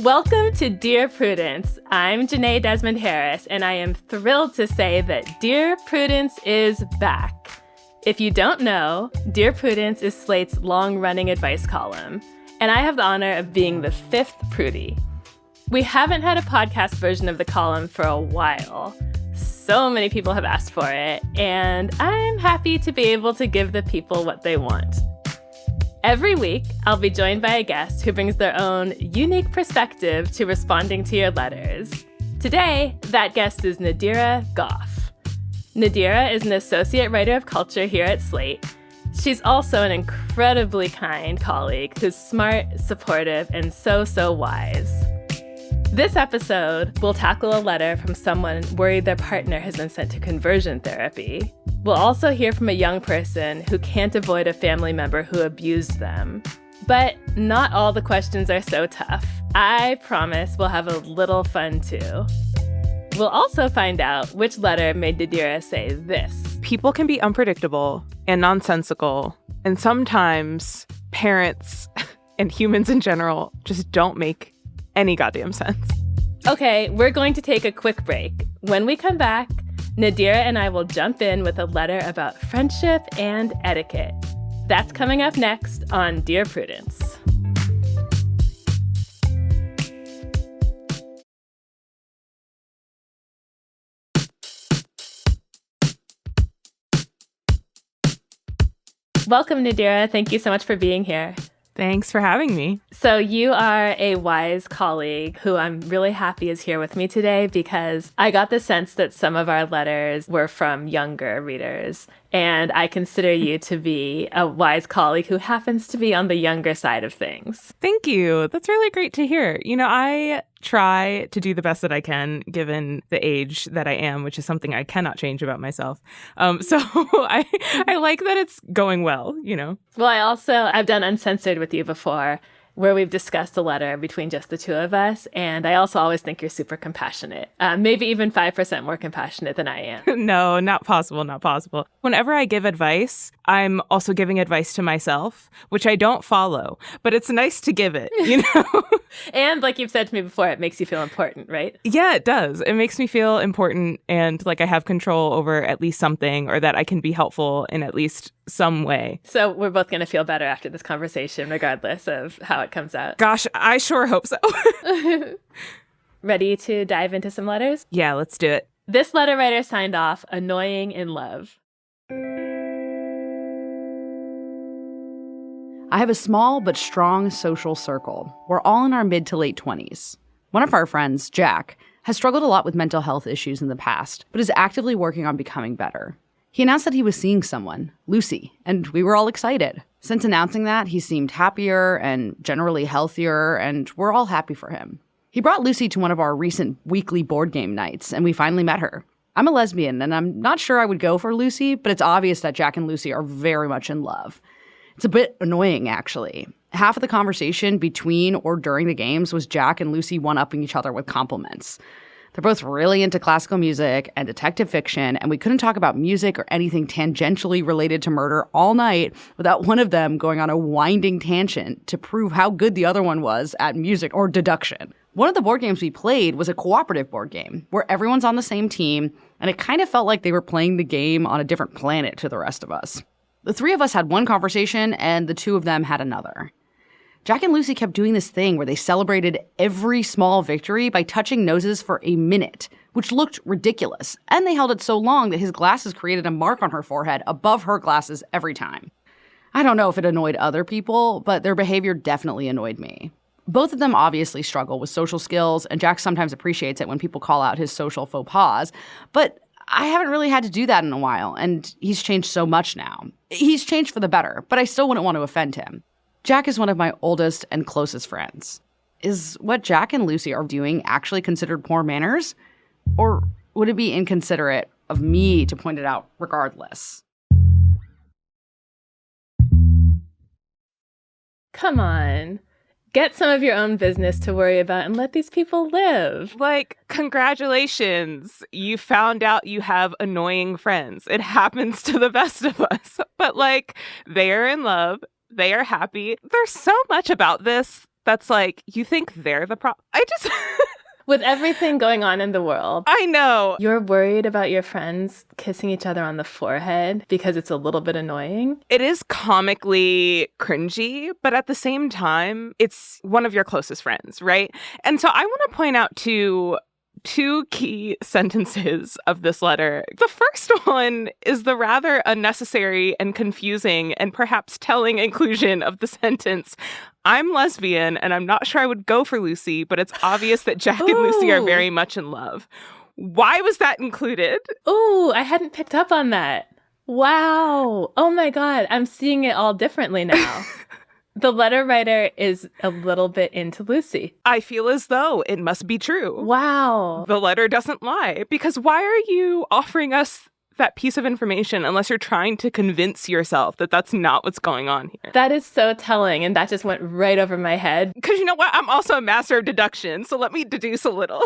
Welcome to Dear Prudence. I'm Jenée Desmond-Harris, and I am thrilled to say that Dear Prudence is back. If you don't know, Dear Prudence is Slate's long-running advice column, and I have the honor of being the fifth Prudie. We haven't had a podcast version of the column for a while. So many people have asked for it, and I'm happy to be able to give the people what they want. Every week, I'll be joined by a guest who brings their own unique perspective to responding to your letters. Today, that guest is Nadira Goffe. Nadira is an associate writer of culture here at Slate. She's also an incredibly kind colleague who's smart, supportive, and so wise. This episode, we'll tackle a letter from someone worried their partner has been sent to conversion therapy. We'll also hear from a young person who can't avoid a family member who abused them. But not all the questions are so tough. I promise we'll have a little fun too. We'll also find out which letter made Nadira say this. People can be unpredictable and nonsensical, and sometimes parents and humans in general just don't make any goddamn sense. Okay, we're going to take a quick break. When we come back, Nadira and I will jump in with a letter about friendship and etiquette. That's coming up next on Dear Prudence. Welcome, Nadira. Thank you so much for being here. Thanks for having me. So you are a wise colleague who I'm really happy is here with me today because I got the sense that some of our letters were from younger readers. And I consider you to be a wise colleague who happens to be on the younger side of things. Thank you. That's really great to hear. You know, I try to do the best that I can given the age that I am, which is something I cannot change about myself. So I like that it's going well, you know. Well, I've done Uncensored with you before, where we've discussed a letter between just the two of us. And I also always think you're super compassionate, maybe even 5% more compassionate than I am. No, not possible, not possible. Whenever I give advice, I'm also giving advice to myself, which I don't follow, but it's nice to give it, you know? And like you've said to me before, it makes you feel important, right? Yeah, it does. It makes me feel important and like I have control over at least something, or that I can be helpful in at least some way. So we're both going to feel better after this conversation, regardless of how it comes out. Gosh, I sure hope so. Ready to dive into some letters? Yeah, let's do it. This letter writer signed off, Annoying in Love. I have a small but strong social circle. We're all in our mid to late 20s. One of our friends, Jack, has struggled a lot with mental health issues in the past, but is actively working on becoming better. He announced that he was seeing someone, Lucy, and we were all excited. Since announcing that, he seemed happier and generally healthier, and we're all happy for him. He brought Lucy to one of our recent weekly board game nights, and we finally met her. I'm a lesbian, and I'm not sure I would go for Lucy, but it's obvious that Jack and Lucy are very much in love. It's a bit annoying, actually. Half of the conversation between or during the games was Jack and Lucy one-upping each other with compliments. They're both really into classical music and detective fiction, and we couldn't talk about music or anything tangentially related to murder all night without one of them going on a winding tangent to prove how good the other one was at music or deduction. One of the board games we played was a cooperative board game where everyone's on the same team, and it kind of felt like they were playing the game on a different planet to the rest of us. The three of us had one conversation, and the two of them had another. Jack and Lucy kept doing this thing where they celebrated every small victory by touching noses for a minute, which looked ridiculous. And they held it so long that his glasses created a mark on her forehead above her glasses every time. I don't know if it annoyed other people, but their behavior definitely annoyed me. Both of them obviously struggle with social skills, and Jack sometimes appreciates it when people call out his social faux pas, but I haven't really had to do that in a while, and he's changed so much now. He's changed for the better, but I still wouldn't want to offend him. Jack is one of my oldest and closest friends. Is what Jack and Lucy are doing actually considered poor manners? Or would it be inconsiderate of me to point it out regardless? Come on. Get some of your own business to worry about and let these people live. Like, congratulations. You found out you have annoying friends. It happens to the best of us. But, like, they are in love. They are happy. There's so much about this that's like, you think they're the problem? I just... With everything going on in the world. I know. You're worried about your friends kissing each other on the forehead because it's a little bit annoying. It is comically cringy, but at the same time, it's one of your closest friends, right? And so I want to point out two key sentences of this letter. The first one is the rather unnecessary and confusing and perhaps telling inclusion of the sentence, "I'm lesbian and I'm not sure I would go for Lucy, but it's obvious that Jack and Lucy are very much in love." Why was that included? Oh, I hadn't picked up on that. Wow. Oh my God. I'm seeing it all differently now. The letter writer is a little bit into Lucy. I feel as though it must be true. Wow. The letter doesn't lie. Because why are you offering us that piece of information unless you're trying to convince yourself that that's not what's going on here? That is so telling, and that just went right over my head. Because you know what? I'm also a master of deduction, so let me deduce a little.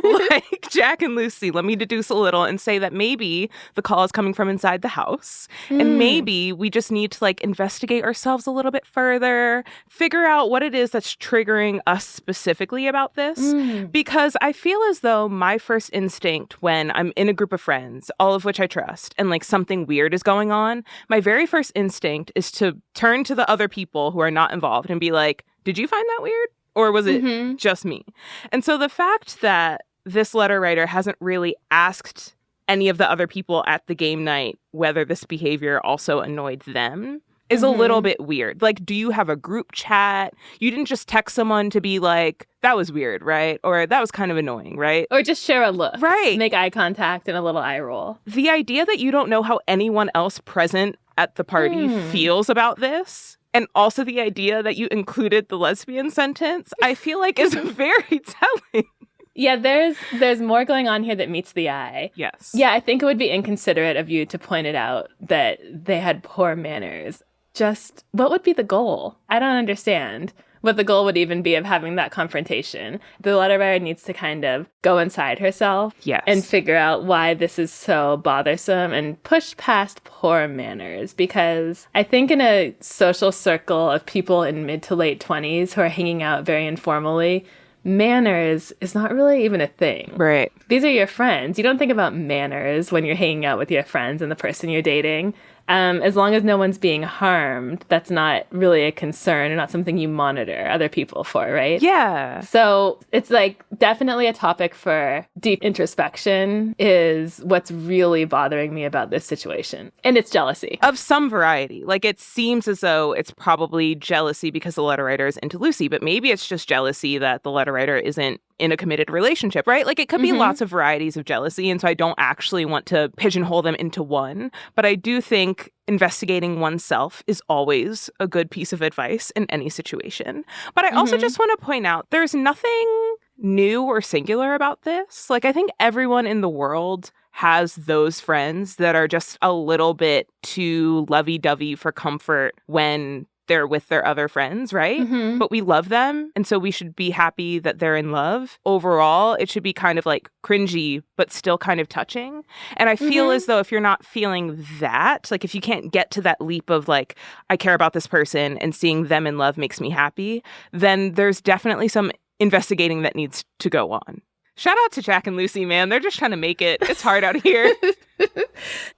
Like Jack and Lucy, let me deduce a little and say that maybe the call is coming from inside the house, and maybe we just need to like investigate ourselves a little bit further, figure out what it is that's triggering us specifically about this. Because I feel as though my first instinct when I'm in a group of friends, all of which I trust, and like something weird is going on, my very first instinct is to turn to the other people who are not involved and be like, did you find that weird? Or was it just me? And so the fact that this letter writer hasn't really asked any of the other people at the game night whether this behavior also annoyed them is a little bit weird. Like, do you have a group chat? You didn't just text someone to be like, that was weird, right? Or that was kind of annoying, right? Or just share a look. Right. Make eye contact and a little eye roll. The idea that you don't know how anyone else present at the party feels about this, and also the idea that you included the lesbian sentence, I feel like is very telling. Yeah, there's more going on here that meets the eye. Yes. Yeah, I think it would be inconsiderate of you to point it out that they had poor manners. Just, what would be the goal? I don't understand what the goal would even be of having that confrontation. The letter writer needs to kind of go inside herself and figure out why this is so bothersome and push past poor manners. Because I think in a social circle of people in mid to late 20s who are hanging out very informally, manners is not really even a thing. Right. These are your friends. You don't think about manners when you're hanging out with your friends and the person you're dating. As long as no one's being harmed, that's not really a concern and not something you monitor other people for, right? Yeah. So it's like definitely a topic for deep introspection is what's really bothering me about this situation. And it's jealousy. Of some variety. Like, it seems as though it's probably jealousy because the letter writer is into Lucy, but maybe it's just jealousy that the letter writer isn't in a committed relationship, right? Like, it could be lots of varieties of jealousy, and so I don't actually want to pigeonhole them into one. But I do think investigating oneself is always a good piece of advice in any situation. But I also just want to point out there's nothing new or singular about this. Like, I think everyone in the world has those friends that are just a little bit too lovey-dovey for comfort when they're with their other friends, right? But we love them, and so we should be happy that they're in love. Overall, it should be kind of like cringy, but still kind of touching. And I feel as though if you're not feeling that, like if you can't get to that leap of like, I care about this person and seeing them in love makes me happy, then there's definitely some investigating that needs to go on. Shout out to Jack and Lucy, man. They're just trying to make it. It's hard out here.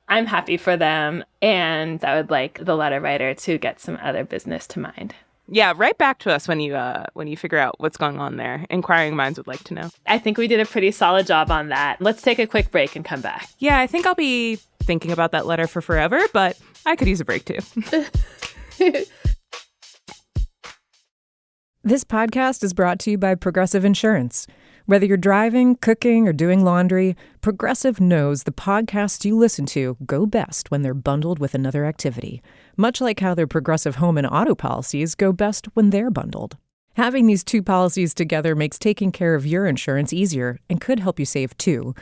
I'm happy for them, and I would like the letter writer to get some other business to mind. Yeah, write back to us when you figure out what's going on there. Inquiring minds would like to know. I think we did a pretty solid job on that. Let's take a quick break and come back. Yeah, I think I'll be thinking about that letter for forever, but I could use a break too. This podcast is brought to you by Progressive Insurance. Whether you're driving, cooking, or doing laundry, Progressive knows the podcasts you listen to go best when they're bundled with another activity, much like how their Progressive home and auto policies go best when they're bundled. Having these two policies together makes taking care of your insurance easier and could help you save too.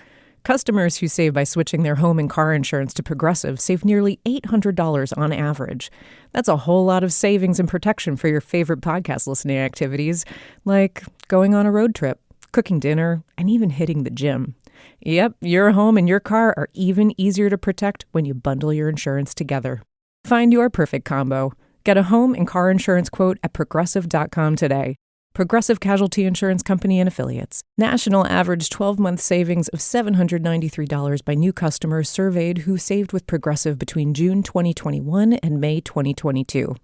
Customers who save by switching their home and car insurance to Progressive save nearly $800 on average. That's a whole lot of savings and protection for your favorite podcast listening activities, like going on a road trip, cooking dinner, and even hitting the gym. Yep, your home and your car are even easier to protect when you bundle your insurance together. Find your perfect combo. Get a home and car insurance quote at Progressive.com today. Progressive Casualty Insurance Company and Affiliates. National average 12-month savings of $793 by new customers surveyed who saved with Progressive between June 2021 and May 2022.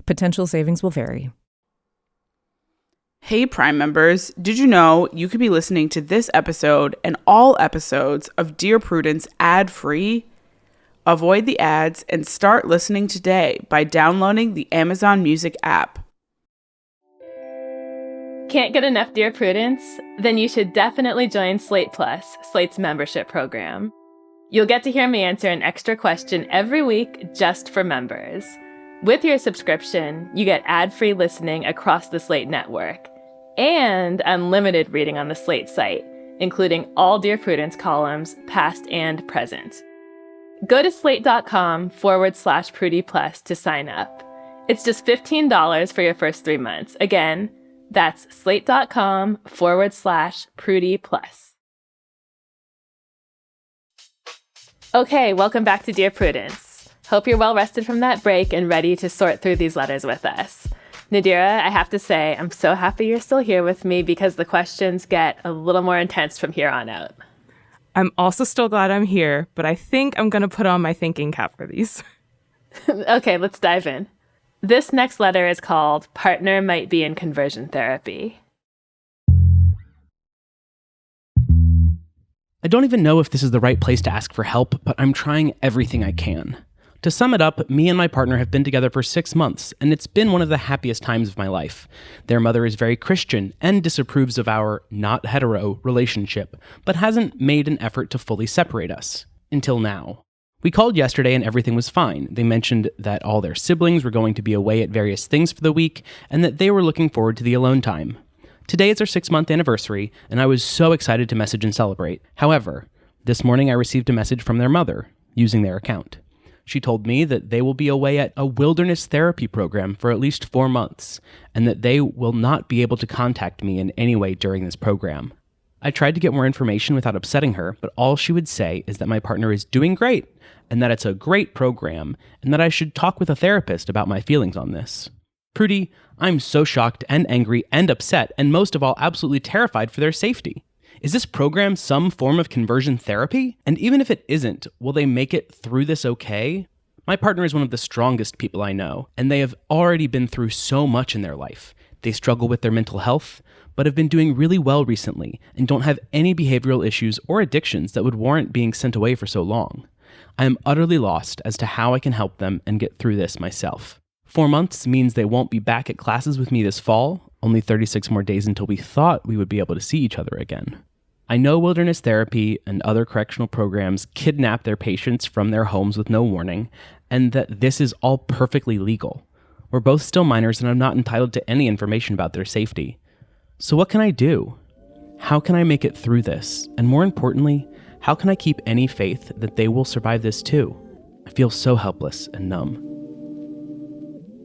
Potential savings will vary. Hey Prime members, did you know you could be listening to this episode and all episodes of Dear Prudence ad-free? Avoid the ads and start listening today by downloading the Amazon Music app. Can't get enough Dear Prudence? Then you should definitely join Slate Plus, Slate's membership program. You'll get to hear me answer an extra question every week just for members. With your subscription, you get ad-free listening across the Slate network and unlimited reading on the Slate site, including all Dear Prudence columns, past and present. Go to slate.com/Prudie Plus to sign up. It's just $15 for your first 3 months. Again, that's slate.com/Prudie Plus. Okay, welcome back to Dear Prudence. Hope you're well rested from that break and ready to sort through these letters with us. Nadira, I have to say, I'm so happy you're still here with me because the questions get a little more intense from here on out. I'm also still glad I'm here, but I think I'm going to put on my thinking cap for these. Okay, let's dive in. This next letter is called Partner Might Be in Conversion Therapy. I don't even know if this is the right place to ask for help, but I'm trying everything I can. To sum it up, me and my partner have been together for 6 months, and it's been one of the happiest times of my life. Their mother is very Christian and disapproves of our not hetero relationship, but hasn't made an effort to fully separate us. Until now. We called yesterday and everything was fine. They mentioned that all their siblings were going to be away at various things for the week, and that they were looking forward to the alone time. Today is our 6-month anniversary, and I was so excited to message and celebrate. However, this morning I received a message from their mother, using their account. She told me that they will be away at a wilderness therapy program for at least 4 months, and that they will not be able to contact me in any way during this program. I tried to get more information without upsetting her, but all she would say is that my partner is doing great, and that it's a great program, and that I should talk with a therapist about my feelings on this. Prudie, I'm so shocked and angry and upset, and most of all, absolutely terrified for their safety. Is this program some form of conversion therapy? And even if it isn't, will they make it through this okay? My partner is one of the strongest people I know, and they have already been through so much in their life. They struggle with their mental health, but have been doing really well recently and don't have any behavioral issues or addictions that would warrant being sent away for so long. I am utterly lost as to how I can help them and get through this myself. 4 months means they won't be back at classes with me this fall, only 36 more days until we thought we would be able to see each other again. I know wilderness therapy and other correctional programs kidnap their patients from their homes with no warning, and that this is all perfectly legal. We're both still minors and I'm not entitled to any information about their safety. So what can I do? How can I make it through this? And more importantly, how can I keep any faith that they will survive this too? I feel so helpless and numb.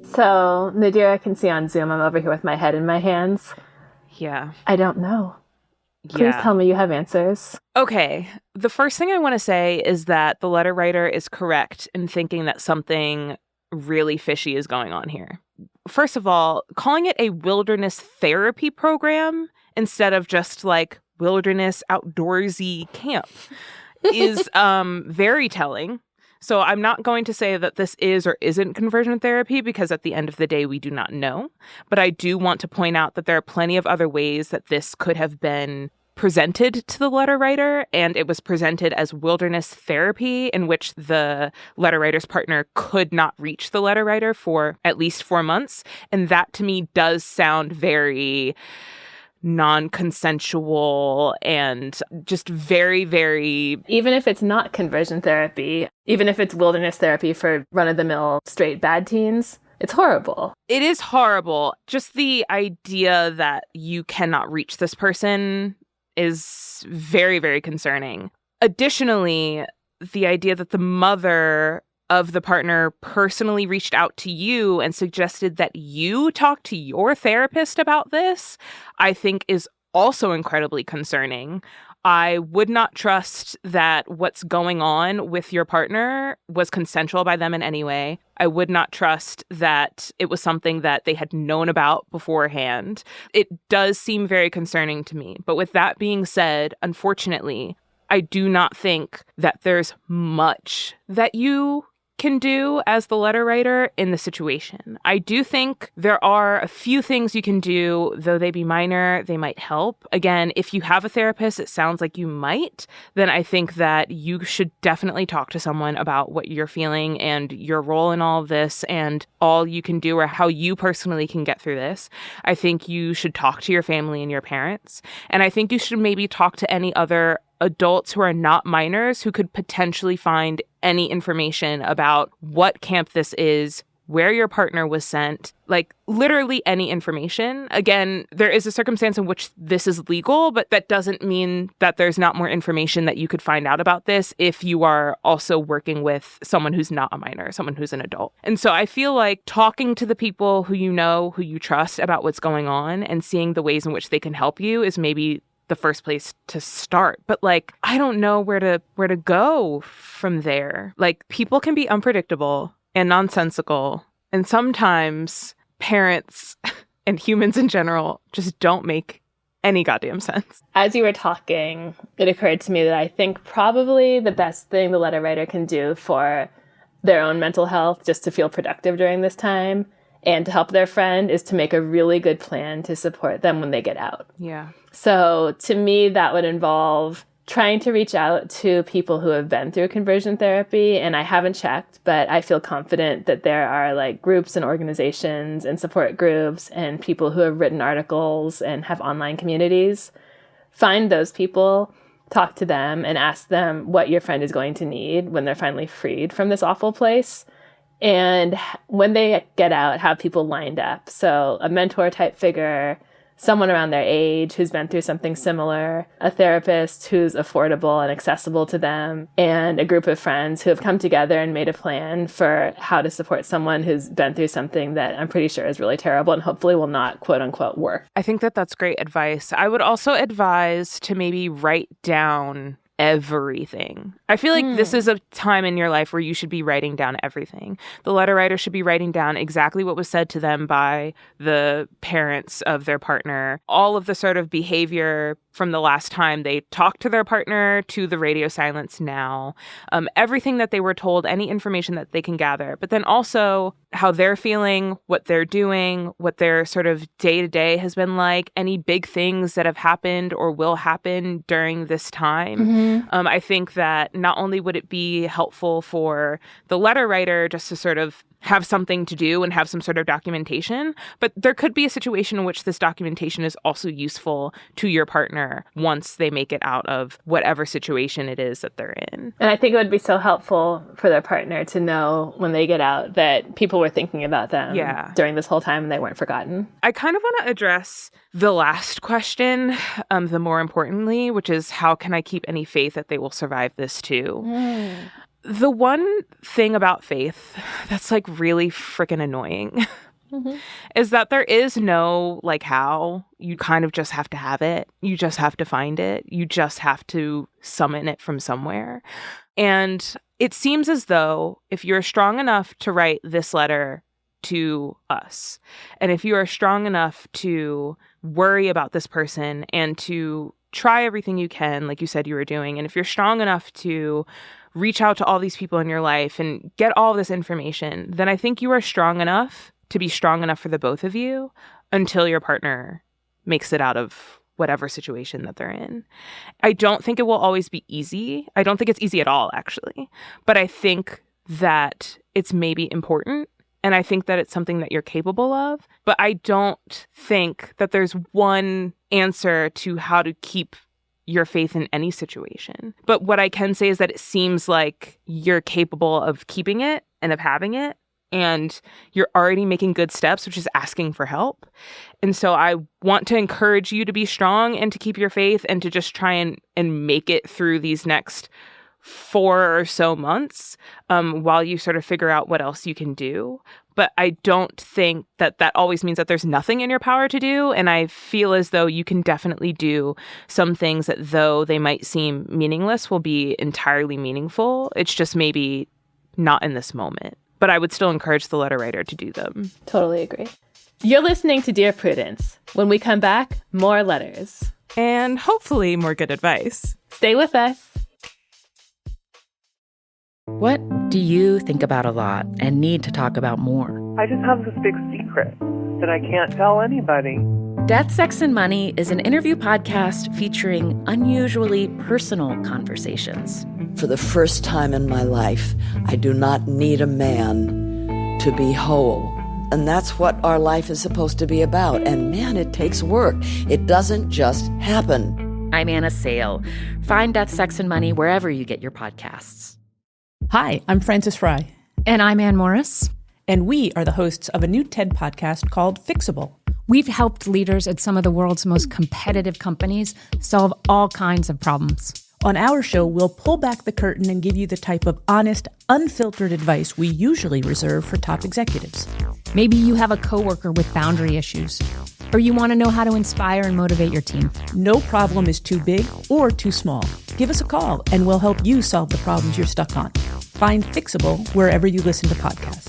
So, Nadira, I can see on Zoom, I'm over here with my head in my hands. Yeah. I don't know. Please tell me you have answers. Okay. The first thing I want to say is that the letter writer is correct in thinking that something really fishy is going on here. First of all, calling it a wilderness therapy program instead of just like wilderness outdoorsy camp is very telling. So I'm not going to say that this is or isn't conversion therapy because at the end of the day, we do not know. But I do want to point out that there are plenty of other ways that this could have been presented to the letter writer, and it was presented as wilderness therapy in which the letter writer's partner could not reach the letter writer for at least 4 months. And that to me does sound very non-consensual and just very, very... Even if it's not conversion therapy, even if it's wilderness therapy for run-of-the-mill straight bad teens, it's horrible. It is horrible. Just the idea that you cannot reach this person is very, very concerning. Additionally, the idea that the mother of the partner personally reached out to you and suggested that you talk to your therapist about this, I think is also incredibly concerning. I would not trust that what's going on with your partner was consensual by them in any way. I would not trust that it was something that they had known about beforehand. It does seem very concerning to me. But with that being said, unfortunately, I do not think that there's much that you can do as the letter writer in the situation. I do think there are a few things you can do, though they be minor, they might help. Again, if you have a therapist, it sounds like you might, then I think that you should definitely talk to someone about what you're feeling and your role in all of this and all you can do or how you personally can get through this. I think you should talk to your family and your parents. And I think you should maybe talk to any other adults who are not minors who could potentially find any information about what camp this is, where your partner was sent, like literally any information. Again, there is a circumstance in which this is legal, but that doesn't mean that there's not more information that you could find out about this if you are also working with someone who's not a minor, someone who's an adult. And so I feel like talking to the people who you know, who you trust about what's going on and seeing the ways in which they can help you is maybe the first place to start. But like, I don't know where to go from there. Like, people can be unpredictable and nonsensical, and sometimes parents and humans in general just don't make any goddamn sense. As you were talking, it occurred to me that I think probably the best thing the letter writer can do for their own mental health, just to feel productive during this time and to help their friend, is to make a really good plan to support them when they get out. Yeah. So to me, that would involve trying to reach out to people who have been through conversion therapy. And I haven't checked, but I feel confident that there are like groups and organizations and support groups and people who have written articles and have online communities. Find those people, talk to them, and ask them what your friend is going to need when they're finally freed from this awful place. And when they get out, have people lined up. So a mentor type figure, someone around their age who's been through something similar, a therapist who's affordable and accessible to them, and a group of friends who have come together and made a plan for how to support someone who's been through something that I'm pretty sure is really terrible and hopefully will not, quote unquote, work. I think that that's great advice. I would also advise to maybe write down everything. I feel like this is a time in your life where you should be writing down everything. The letter writer should be writing down exactly what was said to them by the parents of their partner, all of the sort of behavior from the last time they talked to their partner to the radio silence now, everything that they were told, any information that they can gather, but then also how they're feeling, what they're doing, what their sort of day-to-day has been like, any big things that have happened or will happen during this time. I think that not only would it be helpful for the letter writer just to sort of have something to do and have some sort of documentation, but there could be a situation in which this documentation is also useful to your partner once they make it out of whatever situation it is that they're in. And I think it would be so helpful for their partner to know when they get out that people were thinking about them during this whole time and they weren't forgotten. I kind of want to address the last question, the more importantly, which is how can I keep any faith that they will survive this too? The one thing about faith that's like really freaking annoying is that there is no like how. You kind of just have to have it. You just have to find it. You just have to summon it from somewhere. And it seems as though if you're strong enough to write this letter to us, and if you are strong enough to worry about this person and to try everything you can, like you said you were doing, and if you're strong enough to reach out to all these people in your life and get all this information, then I think you are strong enough to be strong enough for the both of you until your partner makes it out of whatever situation that they're in. I don't think it will always be easy. I don't think it's easy at all, actually. But I think that it's maybe important. And I think that it's something that you're capable of. But I don't think that there's one answer to how to keep your faith in any situation. But what I can say is that it seems like you're capable of keeping it and of having it. And you're already making good steps, which is asking for help. And so I want to encourage you to be strong and to keep your faith and to just try and make it through these next 4 or so months while you sort of figure out what else you can do. But I don't think that that always means that there's nothing in your power to do. And I feel as though you can definitely do some things that, though they might seem meaningless, will be entirely meaningful. It's just maybe not in this moment. But I would still encourage the letter writer to do them. Totally agree. You're listening to Dear Prudence. When we come back, more letters. And hopefully more good advice. Stay with us. What do you think about a lot and need to talk about more? I just have this big secret that I can't tell anybody. Death, Sex, and Money is an interview podcast featuring unusually personal conversations. For the first time in my life, I do not need a man to be whole. And that's what our life is supposed to be about. And man, it takes work. It doesn't just happen. I'm Anna Sale. Find Death, Sex, and Money wherever you get your podcasts. Hi, I'm Frances Fry. And I'm Ann Morris. And we are the hosts of a new TED podcast called Fixable. We've helped leaders at some of the world's most competitive companies solve all kinds of problems. On our show, we'll pull back the curtain and give you the type of honest, unfiltered advice we usually reserve for top executives. Maybe you have a coworker with boundary issues, or you want to know how to inspire and motivate your team. No problem is too big or too small. Give us a call and we'll help you solve the problems you're stuck on. Find Fixable wherever you listen to podcasts.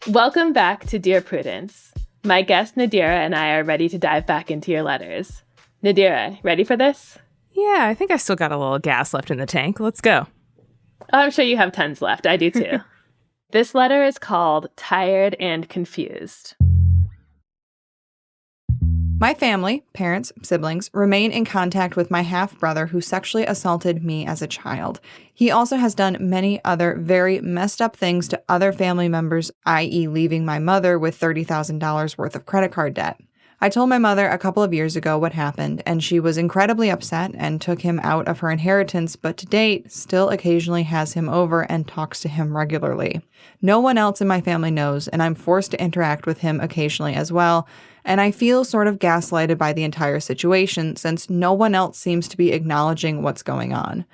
Welcome back to Dear Prudence. My guest Nadira and I are ready to dive back into your letters. Nadira, ready for this? Yeah, I think I still got a little gas left in the tank. Let's go. Oh, I'm sure you have tons left. I do too. This letter is called Tired and Confused. My family, parents, siblings, remain in contact with my half-brother who sexually assaulted me as a child. He also has done many other very messed up things to other family members, i.e. leaving my mother with $30,000 worth of credit card debt. I told my mother a couple of years ago what happened, and she was incredibly upset and took him out of her inheritance, but to date, still occasionally has him over and talks to him regularly. No one else in my family knows, and I'm forced to interact with him occasionally as well, and I feel sort of gaslighted by the entire situation since no one else seems to be acknowledging what's going on.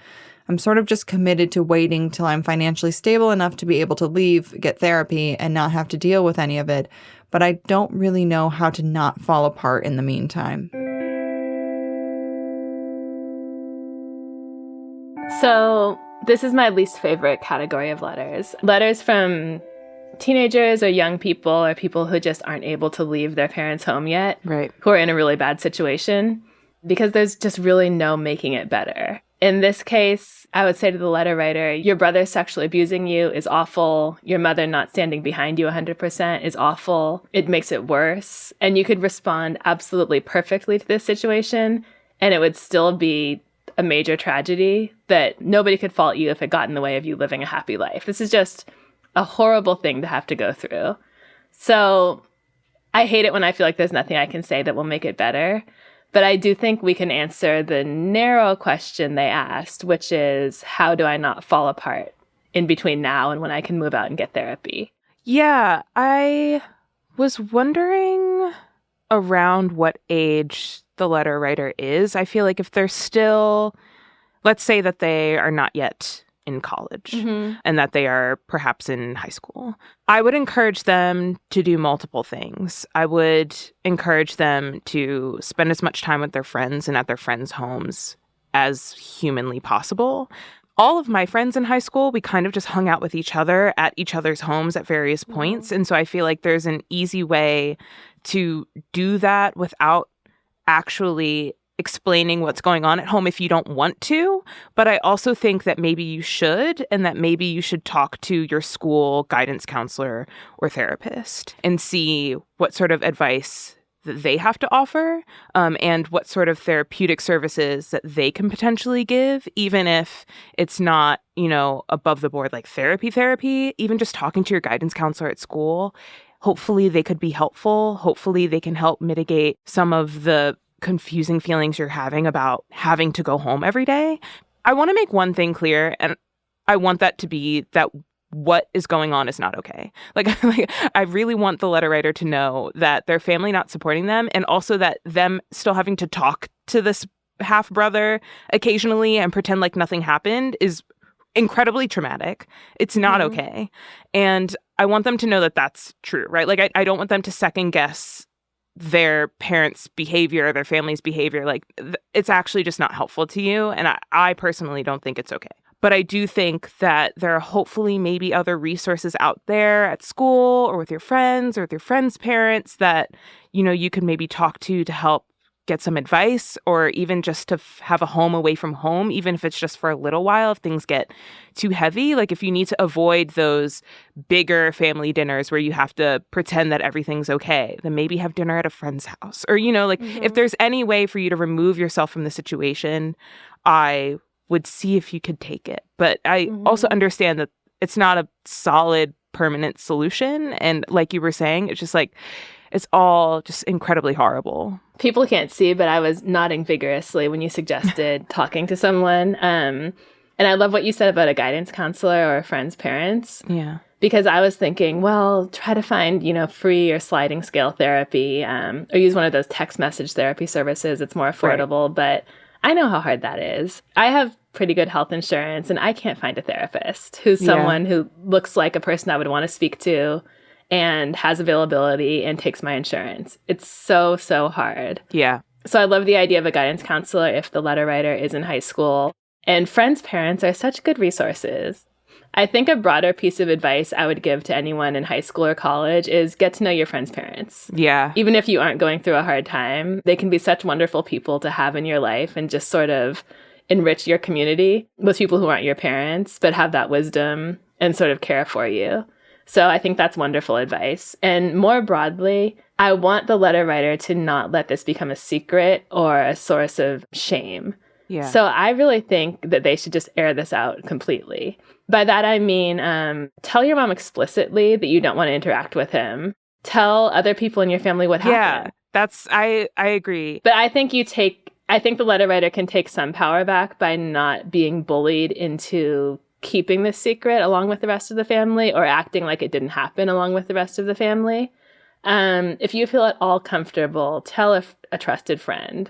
I'm sort of just committed to waiting till I'm financially stable enough to be able to leave, get therapy, and not have to deal with any of it, but I don't really know how to not fall apart in the meantime. So this is my least favorite category of letters. Letters from teenagers or young people or people who just aren't able to leave their parents' home yet, right? Who are in a really bad situation, because there's just really no making it better. In this case, I would say to the letter writer, your brother sexually abusing you is awful. Your mother not standing behind you 100% is awful. It makes it worse. And you could respond absolutely perfectly to this situation, and it would still be a major tragedy that nobody could fault you if it got in the way of you living a happy life. This is just a horrible thing to have to go through. So I hate it when I feel like there's nothing I can say that will make it better. But I do think we can answer the narrow question they asked, which is, how do I not fall apart in between now and when I can move out and get therapy? Yeah, I was wondering around what age the letter writer is. I feel like if they're still, let's say that they are not yet in college and that they are perhaps in high school, I would encourage them to do multiple things. I would encourage them to spend as much time with their friends and at their friends' homes as humanly possible. All of my friends in high school, we kind of just hung out with each other at each other's homes at various points. And so I feel like there's an easy way to do that without actually explaining what's going on at home if you don't want to. But I also think that maybe you should, and that maybe you should talk to your school guidance counselor or therapist and see what sort of advice that they have to offer, and what sort of therapeutic services that they can potentially give, even if it's not, above the board like therapy, even just talking to your guidance counselor at school. Hopefully they could be helpful. Hopefully they can help mitigate some of the confusing feelings you're having about having to go home every day. I want to make one thing clear, and I want that to be that what is going on is not okay. Like I really want the letter writer to know that their family not supporting them, and also that them still having to talk to this half-brother occasionally and pretend like nothing happened is incredibly traumatic. It's not okay. And I want them to know that that's true, right? Like, I don't want them to second guess their parents' behavior, their family's behavior. Like, it's actually just not helpful to you. And I personally don't think it's okay. But I do think that there are hopefully maybe other resources out there at school or with your friends or with your friends' parents that, you know, you could maybe talk to help get some advice, or even just to have a home away from home, even if it's just for a little while, if things get too heavy. Like, if you need to avoid those bigger family dinners where you have to pretend that everything's okay, then maybe have dinner at a friend's house. Or, you know, like, if there's any way for you to remove yourself from the situation, I would see if you could take it. But I also understand that it's not a solid, permanent solution. And like you were saying, it's just like, it's all just incredibly horrible. People can't see, but I was nodding vigorously when you suggested talking to someone. And I love what you said about a guidance counselor or a friend's parents. Yeah. Because I was thinking, well, try to find, you know, free or sliding scale therapy, or use one of those text message therapy services. It's more affordable, but I know how hard that is. I have pretty good health insurance, and I can't find a therapist who's someone who looks like a person I would want to speak to and has availability and takes my insurance. It's so, so hard. Yeah. So I love the idea of a guidance counselor if the letter writer is in high school. And friends' parents are such good resources. I think a broader piece of advice I would give to anyone in high school or college is get to know your friends' parents. Yeah. Even if you aren't going through a hard time, they can be such wonderful people to have in your life and just sort of enrich your community with people who aren't your parents, but have that wisdom and sort of care for you. So I think that's wonderful advice. And more broadly, I want the letter writer to not let this become a secret or a source of shame. Yeah. So I really think that they should just air this out completely. By that, I mean, tell your mom explicitly that you don't want to interact with him. Tell other people in your family what happened. Yeah, I agree. But I think the letter writer can take some power back by not being bullied into keeping this secret along with the rest of the family, or acting like it didn't happen along with the rest of the family. If you feel at all comfortable, tell a trusted friend.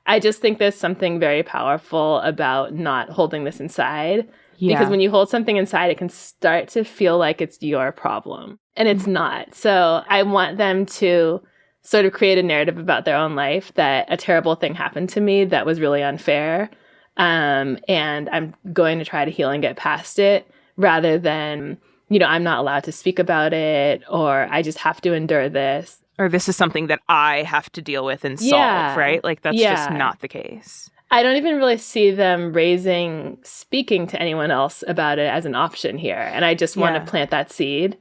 I just think there's something very powerful about not holding this inside. Yeah. Because when you hold something inside, it can start to feel like it's your problem. And it's not. So I want them to sort of create a narrative about their own life that a terrible thing happened to me that was really unfair. And I'm going to try to heal and get past it, rather than, you know, I'm not allowed to speak about it, or I just have to endure this. Or this is something that I have to deal with and solve, right? Like, that's just not the case. I don't even really see them speaking to anyone else about it as an option here. And I just want to plant that seed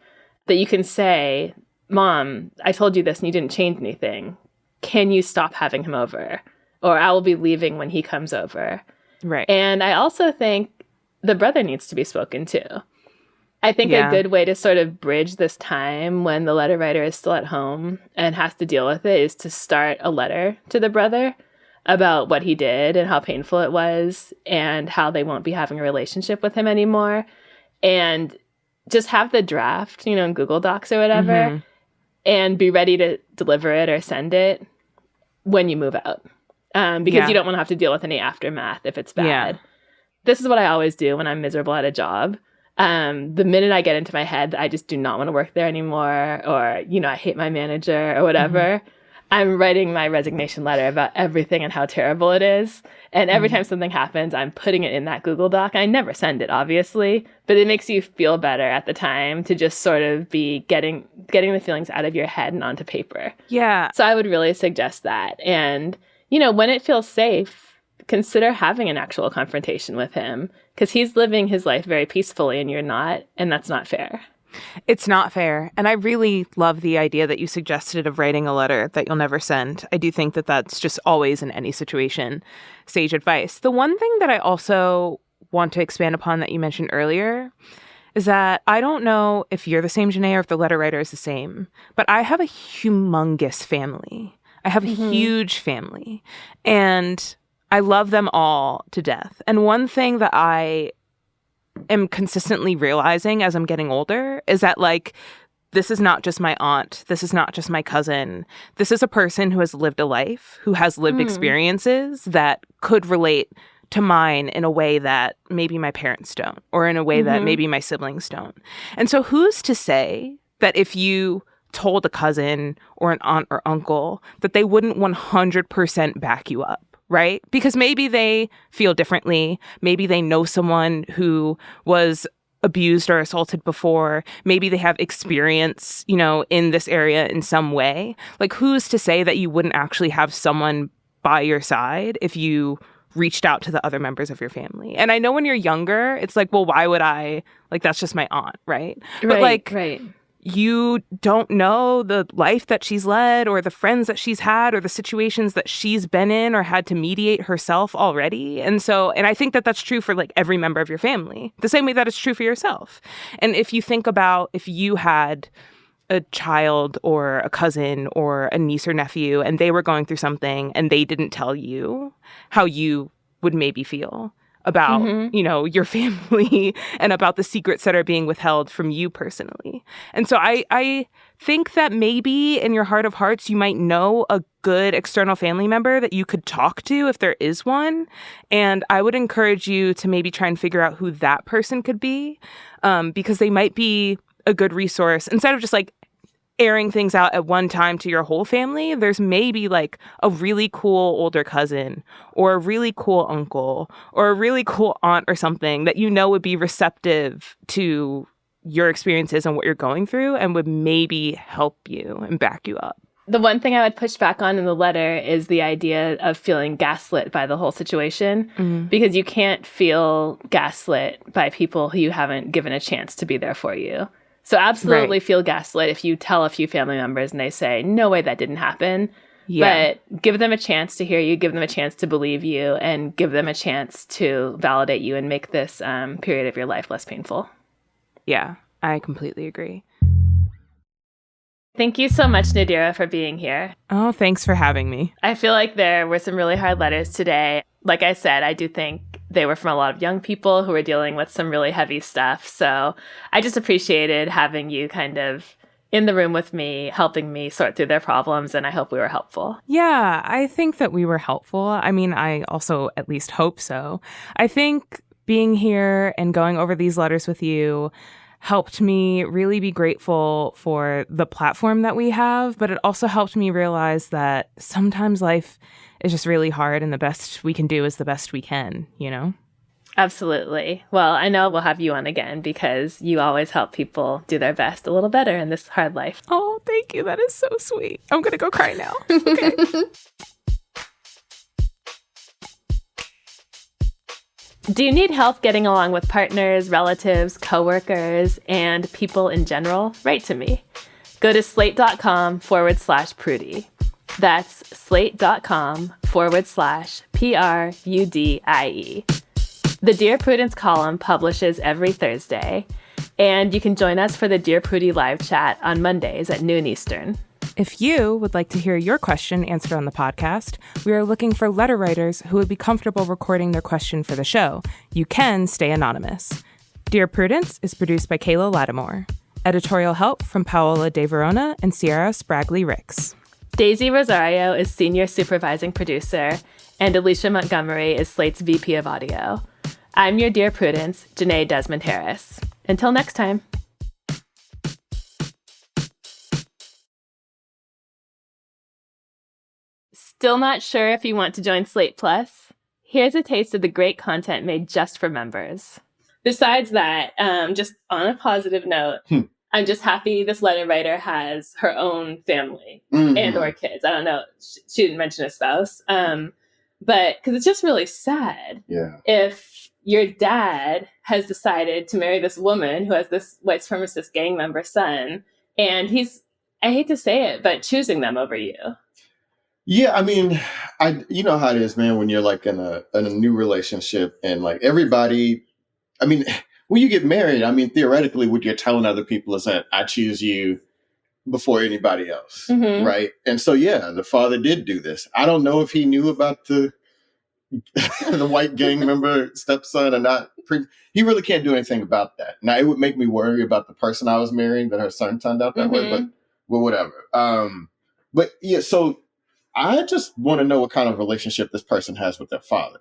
that you can say, Mom, I told you this and you didn't change anything. Can you stop having him over? Or I will be leaving when he comes over. Right. And I also think the brother needs to be spoken to. I think a good way to sort of bridge this time when the letter writer is still at home and has to deal with it is to start a letter to the brother about what he did and how painful it was and how they won't be having a relationship with him anymore. And just have the draft, you know, in Google Docs or whatever, and be ready to deliver it or send it when you move out. Because you don't want to have to deal with any aftermath if it's bad. Yeah. This is what I always do when I'm miserable at a job. The minute I get into my head that I just do not want to work there anymore, or, you know, I hate my manager or whatever, I'm writing my resignation letter about everything and how terrible it is. And every time something happens, I'm putting it in that Google Doc. I never send it, obviously, but it makes you feel better at the time to just sort of be getting the feelings out of your head and onto paper. Yeah. So I would really suggest that. And, you know, when it feels safe, consider having an actual confrontation with him, because he's living his life very peacefully and you're not, and that's not fair. It's not fair. And I really love the idea that you suggested of writing a letter that you'll never send. I do think that that's just always, in any situation, sage advice. The one thing that I also want to expand upon that you mentioned earlier is that I don't know if you're the same, Jenée, or if the letter writer is the same, but I have a humongous family. I have a huge family. And I love them all to death. And one thing that I am consistently realizing as I'm getting older is that, like, this is not just my aunt. This is not just my cousin. This is a person who has lived a life, who has lived experiences that could relate to mine in a way that maybe my parents don't, or in a way that maybe my siblings don't. And so who's to say that if you told a cousin or an aunt or uncle that they wouldn't 100% back you up, right? Because maybe they feel differently. Maybe they know someone who was abused or assaulted before. Maybe they have experience, you know, in this area in some way. Like, who's to say that you wouldn't actually have someone by your side if you reached out to the other members of your family? And I know when you're younger, it's like, well, why would I? Like, that's just my aunt, right? But Right. You don't know the life that she's led or the friends that she's had or the situations that she's been in or had to mediate herself already. And I think that that's true for like every member of your family, the same way that it's true for yourself. And if you think about if you had a child or a cousin or a niece or nephew and they were going through something and they didn't tell you, how you would maybe feel about, you know, your family and about the secrets that are being withheld from you personally. And so I think that maybe in your heart of hearts, you might know a good external family member that you could talk to if there is one. And I would encourage you to maybe try and figure out who that person could be, because they might be a good resource. Instead of just like airing things out at one time to your whole family, there's maybe like a really cool older cousin or a really cool uncle or a really cool aunt or something that you know would be receptive to your experiences and what you're going through and would maybe help you and back you up. The one thing I would push back on in the letter is the idea of feeling gaslit by the whole situation, because you can't feel gaslit by people who you haven't given a chance to be there for you. So absolutely feel gaslit if you tell a few family members and they say, no way, that didn't happen. Yeah. But give them a chance to hear you, give them a chance to believe you, and give them a chance to validate you and make this period of your life less painful. Yeah, I completely agree. Thank you so much, Nadira, for being here. Oh, thanks for having me. I feel like there were some really hard letters today. Like I said, I do think they were from a lot of young people who were dealing with some really heavy stuff. So I just appreciated having you kind of in the room with me, helping me sort through their problems. And I hope we were helpful. Yeah, I think that we were helpful. I mean, I also at least hope so. I think being here and going over these letters with you helped me really be grateful for the platform that we have, but it also helped me realize that sometimes life is just really hard and the best we can do is the best we can, you know? Absolutely. Well, I know we'll have you on again because you always help people do their best a little better in this hard life. Oh, thank you. That is so sweet. I'm going to go cry now. Okay. Do you need help getting along with partners, relatives, coworkers, and people in general? Write to me. Go to slate.com/Prudie. That's slate.com/Prudie. The Dear Prudence column publishes every Thursday, and you can join us for the Dear Prudie live chat on Mondays at noon Eastern. If you would like to hear your question answered on the podcast, we are looking for letter writers who would be comfortable recording their question for the show. You can stay anonymous. Dear Prudence is produced by Kayla Lattimore. Editorial help from Paola De Verona and Se'era Spragley Ricks. Daisy Rosario is senior supervising producer, and Alicia Montgomery is Slate's VP of audio. I'm your Dear Prudence, Jenée Desmond-Harris. Until next time. Still not sure if you want to join Slate Plus? Here's a taste of the great content made just for members. Besides that, just on a positive note, I'm just happy this letter writer has her own family and or kids. I don't know. She didn't mention a spouse. But because it's just really sad. Yeah. If your dad has decided to marry this woman who has this white supremacist gang member son, and he's, I hate to say it, but choosing them over you. Yeah, I mean, you know how it is, man, when you're like in a new relationship and like everybody, I mean, when you get married, I mean, theoretically, what you're telling other people is that I choose you before anybody else, right? And so, yeah, the father did do this. I don't know if he knew about the the white gang member stepson and not he really can't do anything about that. Now, it would make me worry about the person I was marrying that her son turned out that way, but well, whatever. But yeah, so I just want to know what kind of relationship this person has with their father.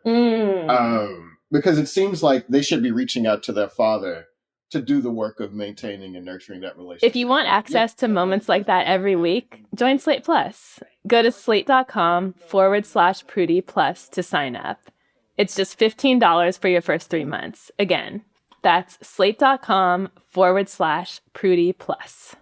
Because it seems like they should be reaching out to their father to do the work of maintaining and nurturing that relationship. If you want access to moments like that every week, join Slate Plus. Go to slate.com/Prudie Plus to sign up. It's just $15 for your first 3 months. Again, that's slate.com/Prudie Plus.